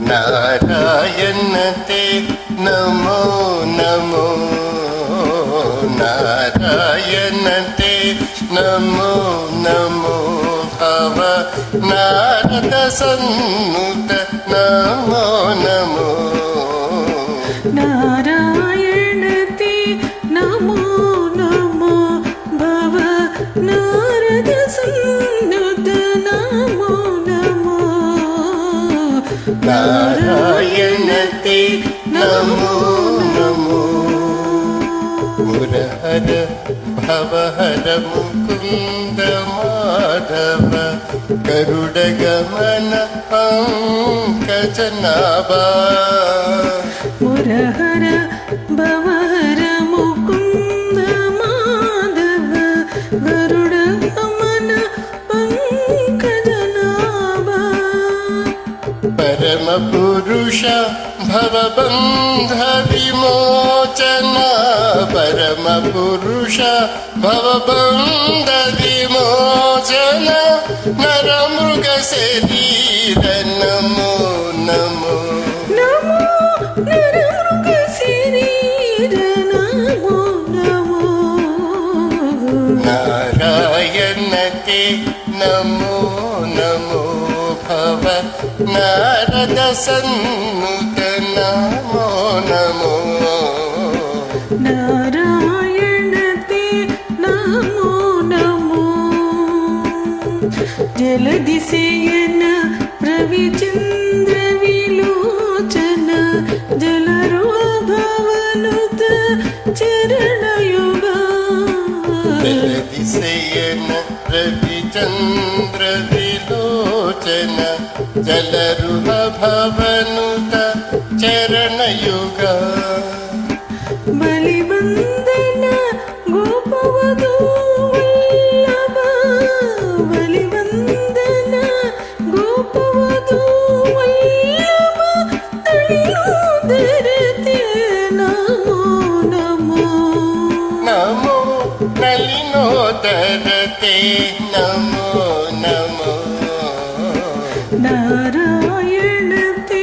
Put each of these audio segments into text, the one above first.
नारायण ते नमो नमो नारायण ते नमो नमो भव नारद सन्नुत नमो नमो नारायण ते नमो नमो भव नारद सन्नुत नमो नमो नारायण ते नमो नमो मुरहर भवहर मुकुंद माधव गरुडगमन पंकजनाभा मुरहर भवहर मुकुंद माधव गरुडगमन पंकजनाभा परम पुरुष भवबंध विमोचन परम पुरुष भवबंध विमोचन नरमृग शरीर नमो नमो नमो नरमृग शरीर नमो नमो नारायण ते नमो नमो भव नारद सन्नुत नमो नमो नारायण ते नमो नमो जलदिशयन रविचंद्र विलोचन जलरोभवनुत चरणयुगा जलदिशयन रविचंद्र विलोचन जलरुभवनुत चरणयुगा बलिवंदन गोपवधू वल्लभ बलिवंदन गोपवधू वल्लभ तळिनोदरते नमो नमो नमो नलिनोदरते नमो नमो नारायण ते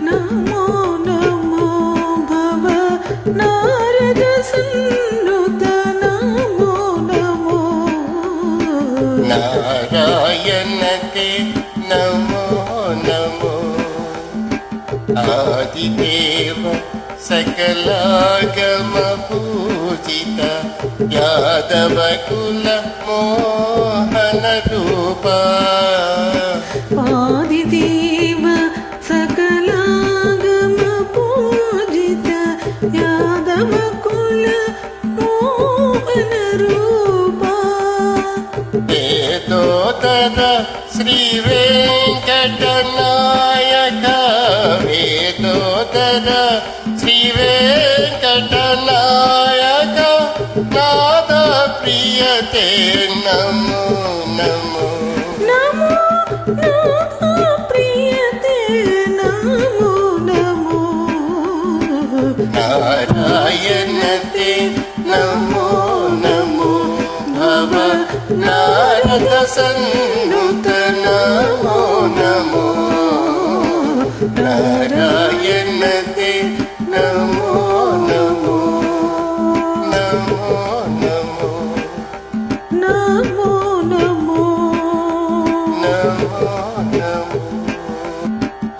नमो नमो भव नारद सन्नुत नमो नमो नारायण ते नमो नमो आदिदेव सकलागम पूजित यादव कुल मोहन रूपा आदिदेव सकलागम पूजित यादव कुल मोहन रूपा वेदोदर श्री वेंकटनायक वेदोदर श्री वेंकटनायक नाद प्रिय ते नमो नमो नमो नाथ प्रिय ते नमो नमो नारायण ते नमो नमो भव नारद सन्नुत नमो नमो नारायण ते नमो